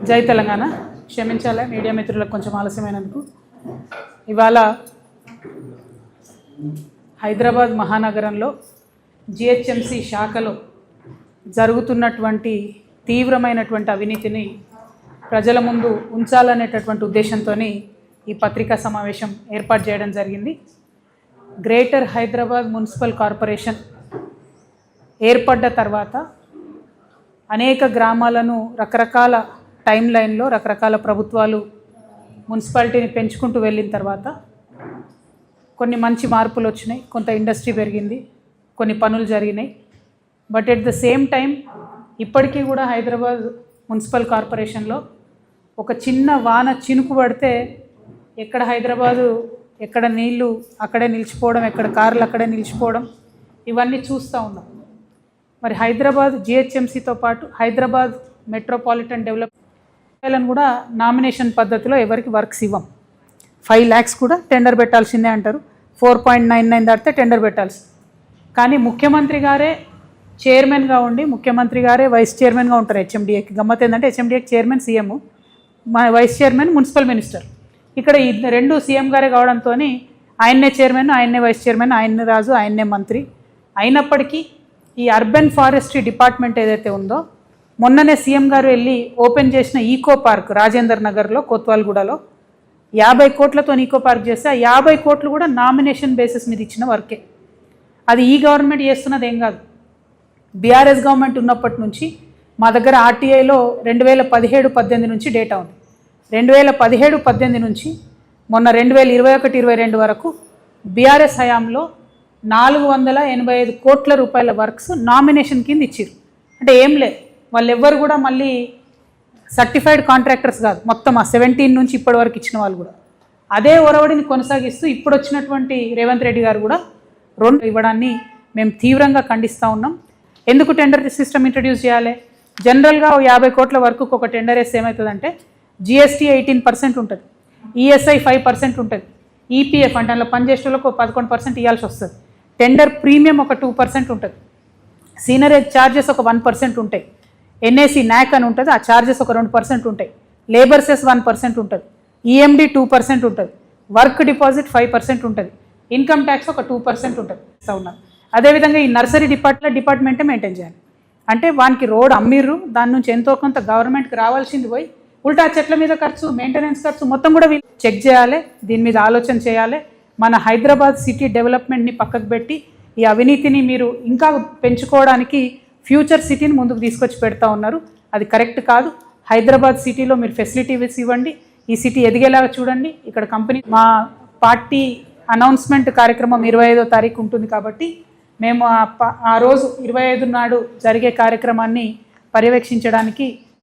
జై తెలంగాణ. క్షమించాలి మీడియా మిత్రులకు కొంచెం ఆలస్యమైనందుకు. ఇవాళ హైదరాబాద్ మహానగరంలో జిహెచ్ఎంసి శాఖలో జరుగుతున్నటువంటి తీవ్రమైనటువంటి అవినీతిని ప్రజల ముందు ఉంచాలనేటటువంటి ఉద్దేశంతో ఈ పత్రికా సమావేశం ఏర్పాటు చేయడం జరిగింది. గ్రేటర్ హైదరాబాద్ మున్సిపల్ కార్పొరేషన్ ఏర్పడ్డ తర్వాత అనేక గ్రామాలను రకరకాల టైం లైన్లో రకరకాల ప్రభుత్వాలు మున్సిపాలిటీని పెంచుకుంటూ వెళ్ళిన తర్వాత కొన్ని మంచి మార్పులు వచ్చినాయి, కొంత ఇండస్ట్రీ పెరిగింది, కొన్ని పనులు జరిగినాయి. But at the same time ఇప్పటికీ కూడా హైదరాబాద్ మున్సిపల్ కార్పొరేషన్లో ఒక చిన్న వాన చినుకు పడితే ఎక్కడ హైదరాబాదు, ఎక్కడ నీళ్లు అక్కడే నిలిచిపోవడం, ఎక్కడ కార్లు అక్కడే నిలిచిపోవడం, ఇవన్నీ చూస్తూ ఉన్నాం. మరి హైదరాబాద్ జిహెచ్ఎంసీతో పాటు హైదరాబాద్ మెట్రోపాలిటన్ డెవలప్మెంట్ కూడా నామినేషన్ పద్ధతిలో ఎవరికి వర్క్స్ ఇవ్వం. 5 lakhs కూడా టెండర్ పెట్టాల్సిందే అంటారు. 4.99 దాటితే టెండర్ పెట్టాల్సి. కానీ ముఖ్యమంత్రి గారే చైర్మన్గా ఉండి ముఖ్యమంత్రి గారే వైస్ చైర్మన్గా ఉంటారు హెచ్ఎండిఏకి. గమ్మత్ ఏంటంటే హెచ్ఎండిఏకి చైర్మన్ సీఎం, మా వైస్ చైర్మన్ మున్సిపల్ మినిస్టర్. ఇక్కడ ఈ రెండు సీఎం గారే కావడంతో ఆయన్నే చైర్మన్, ఆయన్నే వైస్ చైర్మన్, ఆయన్నే రాజు, ఆయన్నే మంత్రి. అయినప్పటికీ ఈ అర్బన్ ఫారెస్ట్రీ డిపార్ట్మెంట్ ఏదైతే ఉందో, మొన్ననే సీఎం గారు వెళ్ళి ఓపెన్ చేసిన ఈకో పార్క్ రాజేందర్ నగర్లో కోత్వాల్గూడలో 50 కోట్లతో ఈకో పార్క్ చేస్తే ఆ 50 కోట్లు కూడా నామినేషన్ బేసిస్ మీద ఇచ్చిన వర్కే. అది ఈ గవర్నమెంట్ చేస్తున్నది ఏం కాదు. బీఆర్ఎస్ గవర్నమెంట్ ఉన్నప్పటి నుంచి మా దగ్గర ఆర్టీఐలో 2017-18 నుంచి డేటా ఉంది. 2017-18 నుంచి మొన్న 2021-22 వరకు బీఆర్ఎస్ హయాంలో 485 కోట్ల రూపాయల వర్క్స్ నామినేషన్ కింద ఇచ్చారు. అంటే ఏం లేదు, వాళ్ళు ఎవ్వరు కూడా మళ్ళీ సర్టిఫైడ్ కాంట్రాక్టర్స్ కాదు, మొత్తం ఆ 17 నుంచి ఇప్పటి వరకు ఇచ్చిన వాళ్ళు కూడా అదే ఒరవడిని కొనసాగిస్తూ ఇప్పుడు వచ్చినటువంటి రేవంత్ రెడ్డి గారు కూడా 2 ఇవ్వడాన్ని మేము తీవ్రంగా ఖండిస్తూ ఉన్నాం. ఎందుకు టెండర్ సిస్టమ్ ఇంట్రడ్యూస్ చేయాలి? జనరల్గా 50 కోట్ల వరకు ఒక టెండర్ వేస్తే ఏమవుతుందంటే జిఎస్టీ 18% ఉంటుంది, ఈఎస్ఐ 5% ఉంటుంది, ఈపీఎఫ్ అంటే అందులో పనిచేసేలకు 11% ఇవ్వాల్సి వస్తుంది, టెండర్ ప్రీమియం ఒక 2% ఉంటుంది, సీనరేజ్ ఛార్జెస్ ఒక 1% ఉంటాయి, ఎన్ఏసి న్యాక్ అని ఉంటుంది, ఆ ఛార్జెస్ ఒక 2% ఉంటాయి, లేబర్ సెస్ 1% ఉంటుంది, ఈఎండి 2% ఉంటుంది, వర్క్ డిపాజిట్ 5% ఉంటుంది, ఇన్కమ్ ట్యాక్స్ ఒక 2% ఉంటుంది. ఉన్నారు. అదేవిధంగా ఈ నర్సరీ డిపార్ట్మెంటే మెయింటైన్ చేయాలి. అంటే వానికి రోడ్ అమ్మిర్రు, దాని నుంచి ఎంతో కొంత గవర్నమెంట్కి రావాల్సింది పోయి ఉల్టా చెట్ల మీద ఖర్చు, మెయింటెనెన్స్ ఖర్చు మొత్తం కూడా వీళ్ళు చెక్ చేయాలి. దీని మీద ఆలోచన చేయాలి. మన హైదరాబాద్ సిటీ డెవలప్మెంట్ని పక్కకు పెట్టి ఈ అవినీతిని మీరు ఇంకా పెంచుకోవడానికి ఫ్యూచర్ సిటీని ముందుకు తీసుకొచ్చి పెడతా ఉన్నారు. అది కరెక్ట్ కాదు. హైదరాబాద్ సిటీలో మీరు ఫెసిలిటీస్ ఇవ్వండి, ఈ సిటీ ఎదిగేలాగా చూడండి. ఇక్కడ కంపెనీ మా పార్టీ అనౌన్స్మెంట్ కార్యక్రమం 25వ తారీఖు ఉంటుంది కాబట్టి మేము ఆ రోజు 25 నాడు జరిగే కార్యక్రమాన్ని పర్యవేక్షించడానికి